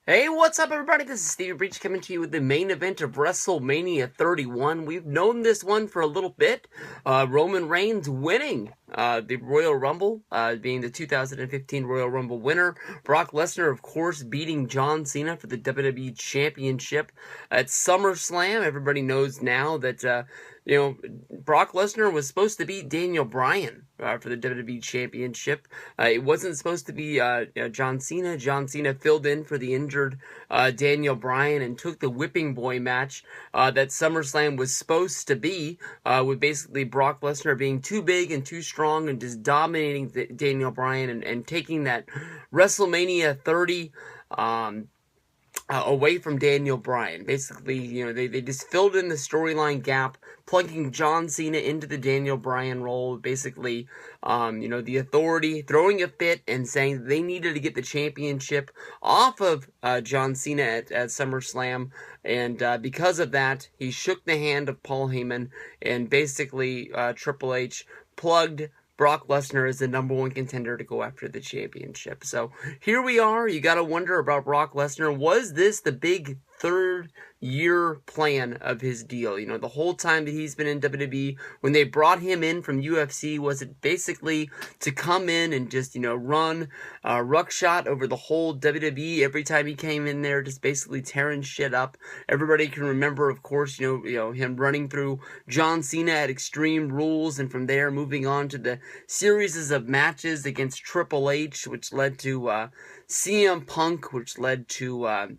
Hey, what's up, everybody? This is Stevie Breach coming to you with the main event of WrestleMania 31. We've known this one for a little bit. Roman Reigns winning the Royal Rumble, being the 2015 Royal Rumble winner. Brock Lesnar, of course, beating John Cena for the WWE Championship at SummerSlam. Everybody knows now that Brock Lesnar was supposed to beat Daniel Bryan for the WWE Championship. It wasn't supposed to be John Cena. John Cena filled in for the injured Daniel Bryan and took the whipping boy match that SummerSlam was supposed to be, with basically Brock Lesnar being too big and too strong and just dominating Daniel Bryan and taking that WrestleMania 30 away from Daniel Bryan. Basically, they just filled in the storyline gap, plugging John Cena into the Daniel Bryan role. Basically, the Authority throwing a fit and saying they needed to get the championship off of John Cena at SummerSlam. And because of that, he shook the hand of Paul Heyman, and basically Triple H plugged Brock Lesnar is the number one contender to go after the championship. So here we are. You got to wonder about Brock Lesnar. Was this the big third-year plan of his deal? The whole time that he's been in WWE, when they brought him in from UFC, was it basically to come in and just, run ruckshot over the whole WWE every time he came in there, just basically tearing shit up? Everybody can remember, of course, him running through John Cena at Extreme Rules, and from there moving on to the series of matches against Triple H, which led to CM Punk, which led to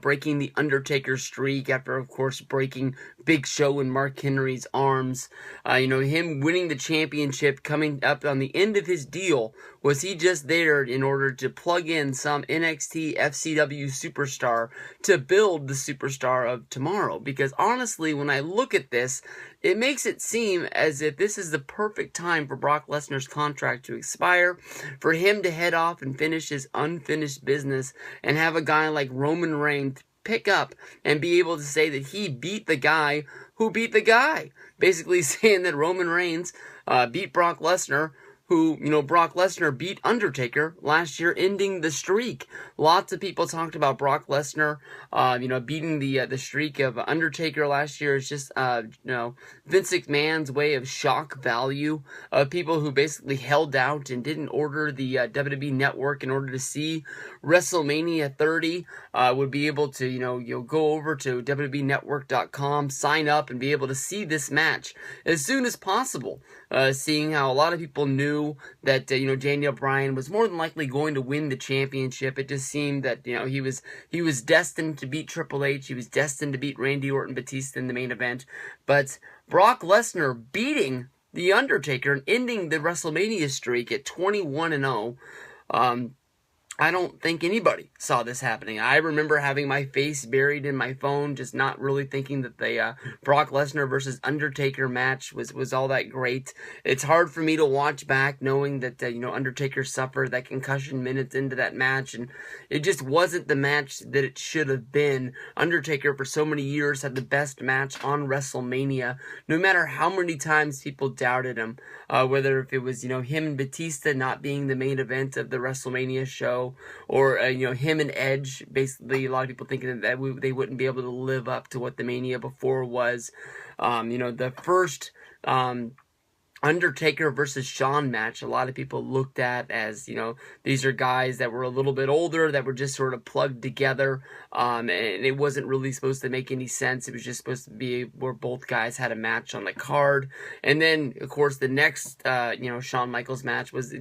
breaking the Undertaker streak after, of course, breaking Big Show and Mark Henry's arms. Him winning the championship, coming up on the end of his deal. Was he just there in order to plug in some NXT FCW superstar to build the superstar of tomorrow? Because honestly, when I look at this, it makes it seem as if this is the perfect time for Brock Lesnar's contract to expire, for him to head off and finish his unfinished business, and have a guy like Roman Reigns pick up and be able to say that he beat the guy who beat the guy. Basically saying that Roman Reigns beat Brock Lesnar, who, Brock Lesnar beat Undertaker last year, ending the streak. Lots of people talked about Brock Lesnar, beating the streak of Undertaker last year. It's just, Vince McMahon's way of shock value of people who basically held out and didn't order the WWE Network in order to see WrestleMania 30, would be able to, go over to WWENetwork.com, sign up, and be able to see this match as soon as possible. Seeing how a lot of people knew that Daniel Bryan was more than likely going to win the championship. It just seemed that he was destined to beat Triple H. He was destined to beat Randy Orton Batista in the main event. But Brock Lesnar beating the Undertaker and ending the WrestleMania streak at 21-0. I don't think anybody saw this happening. I remember having my face buried in my phone, just not really thinking that the Brock Lesnar versus Undertaker match was all that great. It's hard for me to watch back knowing that, Undertaker suffered that concussion minutes into that match, and it just wasn't the match that it should have been. Undertaker, for so many years, had the best match on WrestleMania, no matter how many times people doubted him, whether if it was, him and Batista not being the main event of the WrestleMania show, or him and Edge. Basically, a lot of people thinking that they wouldn't be able to live up to what the Mania before was. The first Undertaker versus Shawn match, a lot of people looked at as, these are guys that were a little bit older, that were just sort of plugged together, and it wasn't really supposed to make any sense. It was just supposed to be where both guys had a match on the card. And then, of course, the next, Shawn Michaels match was,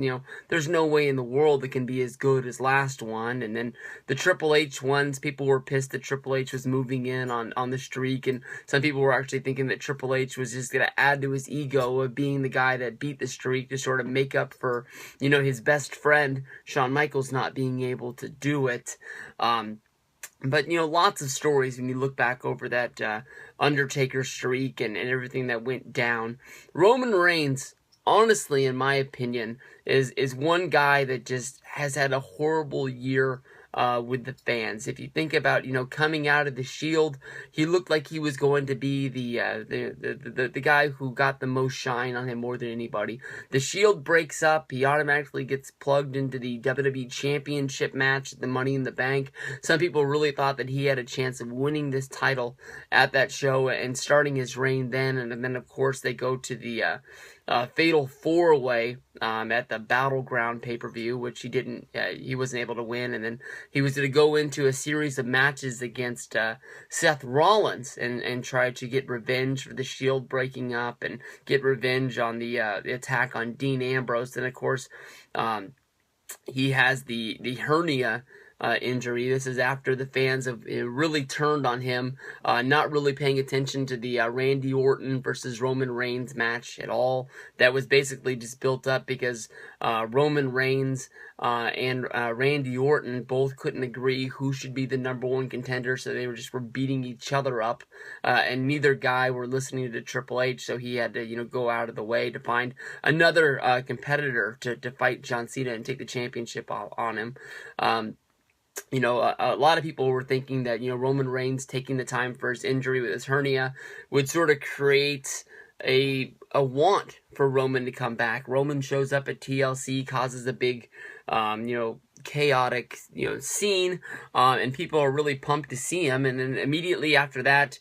there's no way in the world it can be as good as last one. And then the Triple H ones, people were pissed that Triple H was moving in on the streak, and some people were actually thinking that Triple H was just going to add to his ego of being the guy that beat the streak to sort of make up for, his best friend, Shawn Michaels, not being able to do it. But, lots of stories when you look back over that Undertaker streak and everything that went down. Roman Reigns, honestly, in my opinion, is one guy that just has had a horrible year with the fans. If you think about, coming out of the Shield, he looked like he was going to be the guy who got the most shine on him more than anybody. The Shield breaks up, he automatically gets plugged into the WWE Championship match, the Money in the Bank. Some people really thought that he had a chance of winning this title at that show and starting his reign then, and then of course they go to the Fatal 4-Way at the Battleground pay-per-view, which he wasn't able to win, and then he was going to go into a series of matches against Seth Rollins and try to get revenge for the Shield breaking up and get revenge on the attack on Dean Ambrose. And of course, he has the hernia injury. This is after the fans have really turned on him, not really paying attention to the Randy Orton versus Roman Reigns match at all. That was basically just built up because Roman Reigns and Randy Orton both couldn't agree who should be the #1 contender, so they were beating each other up, and neither guy were listening to Triple H, so he had to go out of the way to find another competitor to fight John Cena and take the championship on him. A lot of people were thinking that, Roman Reigns taking the time for his injury with his hernia would sort of create a want for Roman to come back. Roman shows up at TLC, causes a big, chaotic, scene, and people are really pumped to see him. And then immediately after that,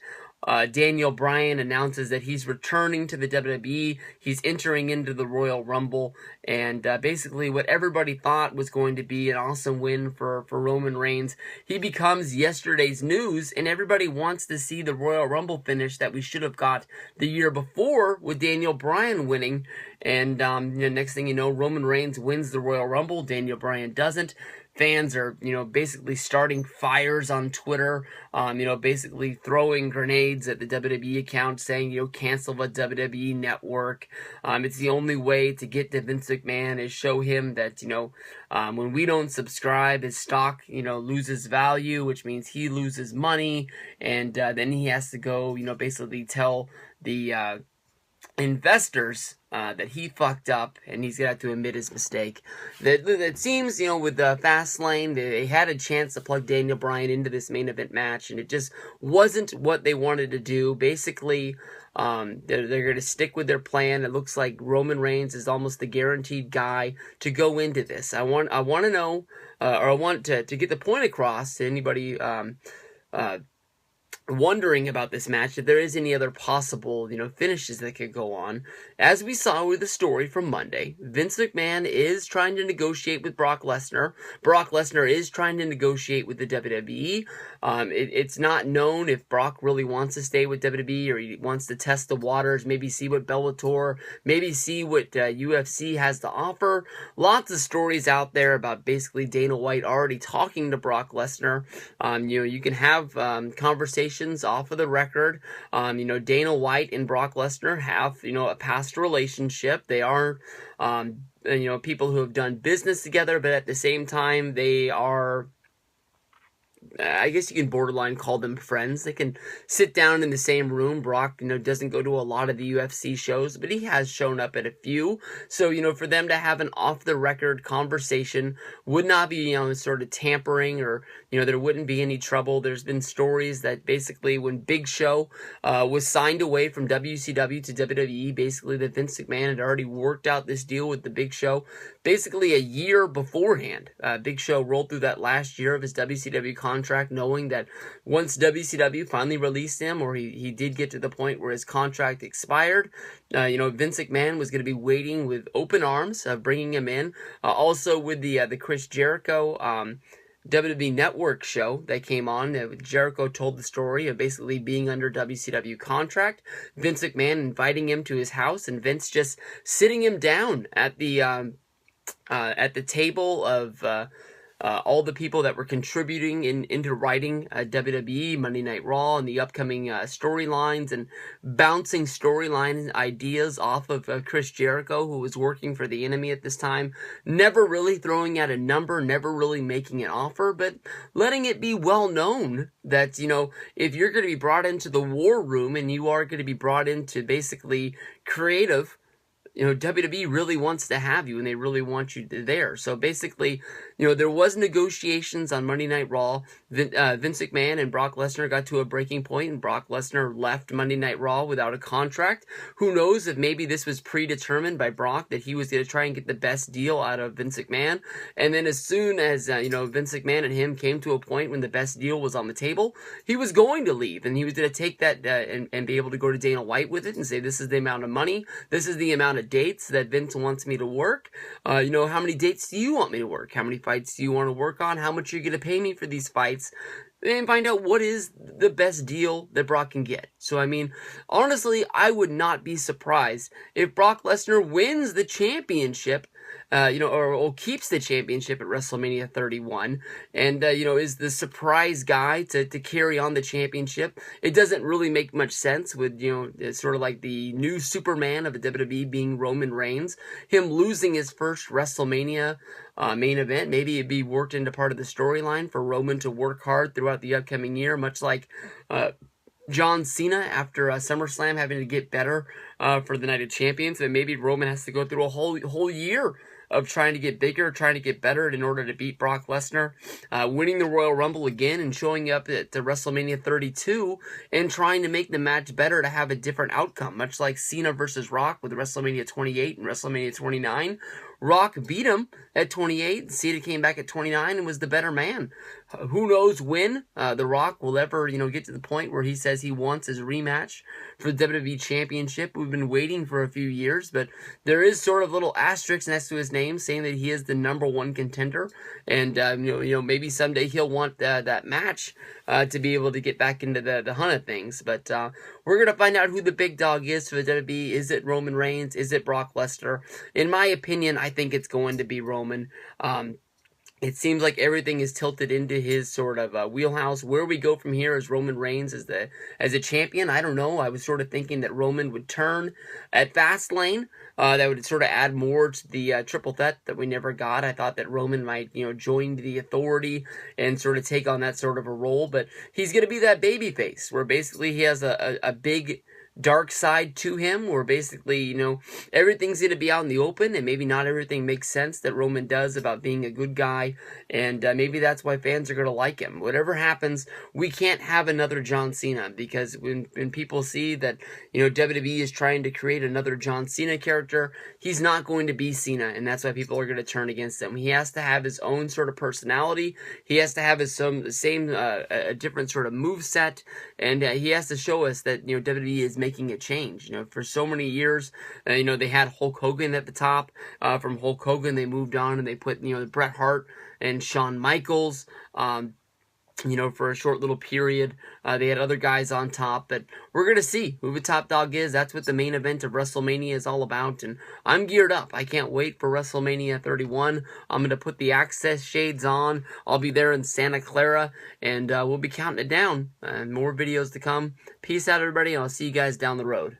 Daniel Bryan announces that he's returning to the WWE. He's entering into the Royal Rumble, and basically what everybody thought was going to be an awesome win for Roman Reigns, he becomes yesterday's news, and everybody wants to see the Royal Rumble finish that we should have got the year before with Daniel Bryan winning. And next thing you know, Roman Reigns wins the Royal Rumble. Daniel Bryan doesn't. Fans are, basically starting fires on Twitter, basically throwing grenades at the WWE account saying, cancel the WWE network. It's the only way to get to Vince McMahon is show him that, when we don't subscribe, his stock, loses value, which means he loses money. And then he has to go, basically tell the investors that he fucked up, and he's gonna have to admit his mistake. That seems, with the Fastlane, they had a chance to plug Daniel Bryan into this main event match, and it just wasn't what they wanted to do. Basically, they're gonna stick with their plan. It looks like Roman Reigns is almost the guaranteed guy to go into this. I want to know, or I want to get the point across to anybody wondering about this match, if there is any other possible, finishes that could go on. As we saw with the story from Monday, Vince McMahon is trying to negotiate with Brock Lesnar. Brock Lesnar is trying to negotiate with the WWE. It's not known if Brock really wants to stay with WWE or he wants to test the waters, maybe see what Bellator, maybe see what UFC has to offer. Lots of stories out there about basically Dana White already talking to Brock Lesnar. You can have conversations off of the record. Dana White and Brock Lesnar have, a past relationship. They are, people who have done business together, but at the same time, they are, I guess you can borderline call them friends. They can sit down in the same room. Brock, doesn't go to a lot of the UFC shows, but he has shown up at a few. So, for them to have an off-the-record conversation would not be, sort of tampering, or, there wouldn't be any trouble. There's been stories that basically when Big Show was signed away from WCW to WWE, basically that Vince McMahon had already worked out this deal with the Big Show basically a year beforehand. Big Show rolled through that last year of his WCW contract, knowing that once WCW finally released him, or he did get to the point where his contract expired, Vince McMahon was going to be waiting with open arms, bringing him in. Also with the Chris Jericho WWE Network show that came on, Jericho told the story of basically being under WCW contract, Vince McMahon inviting him to his house, and Vince just sitting him down at the table of all the people that were contributing into writing WWE, Monday Night Raw, and the upcoming storylines, and bouncing storyline ideas off of Chris Jericho, who was working for the Enemy at this time, never really throwing out a number, never really making an offer, but letting it be well known that, if you're going to be brought into the war room and you are going to be brought into basically creative WWE really wants to have you and they really want you there. So basically, there was negotiations on Monday Night Raw. Vince McMahon and Brock Lesnar got to a breaking point, and Brock Lesnar left Monday Night Raw without a contract. Who knows if maybe this was predetermined by Brock that he was going to try and get the best deal out of Vince McMahon. And then as soon as, Vince McMahon and him came to a point when the best deal was on the table, he was going to leave, and he was going to take that and be able to go to Dana White with it and say, this is the amount of money, this is the amount of dates that Vince wants me to work. How many dates do you want me to work? How many fights do you want to work on? How much are you going to pay me for these fights? And find out what is the best deal that Brock can get. So, honestly, I would not be surprised if Brock Lesnar wins the championship, or keeps the championship at WrestleMania 31, and, is the surprise guy to carry on the championship. It doesn't really make much sense with, it's sort of like the new Superman of the WWE being Roman Reigns, him losing his first WrestleMania main event. Maybe it'd be worked into part of the storyline for Roman to work hard throughout the upcoming year, much like John Cena after SummerSlam having to get better for the Night of Champions, and maybe Roman has to go through a whole year of trying to get bigger, trying to get better in order to beat Brock Lesnar, winning the Royal Rumble again and showing up at WrestleMania 32 and trying to make the match better to have a different outcome, much like Cena versus Rock with WrestleMania 28 and WrestleMania 29. Rock beat him at 28, Cena came back at 29 and was the better man. Who knows when The Rock will ever, get to the point where he says he wants his rematch for the WWE Championship. We've been waiting for a few years, but there is sort of little asterisks next to his name saying that he is the #1 contender, and maybe someday he'll want that match to be able to get back into the hunt of things. But we're gonna find out who the big dog is for the WWE. Is it Roman Reigns? Is it Brock Lesnar? In my opinion, I think it's going to be Roman. It seems like everything is tilted into his sort of wheelhouse. Where we go from here as Roman Reigns as a champion, I don't know. I was sort of thinking that Roman would turn at Fastlane. That would sort of add more to the triple threat that we never got. I thought that Roman might, join the Authority and sort of take on that sort of a role. But he's going to be that babyface where basically he has a big dark side to him, where basically, everything's going to be out in the open, and maybe not everything makes sense that Roman does about being a good guy, and maybe that's why fans are going to like him. Whatever happens, we can't have another John Cena, because when people see that, WWE is trying to create another John Cena character, he's not going to be Cena, and that's why people are going to turn against him. He has to have his own sort of personality, he has to have a different sort of moveset, and he has to show us that, WWE is making a change. For so many years, they had Hulk Hogan at the top. From Hulk Hogan, they moved on and they put, Bret Hart and Shawn Michaels, for a short little period. They had other guys on top, but we're going to see who the top dog is. That's what the main event of WrestleMania is all about, and I'm geared up. I can't wait for WrestleMania 31. I'm going to put the Access shades on. I'll be there in Santa Clara, and we'll be counting it down. More videos to come. Peace out, everybody, and I'll see you guys down the road.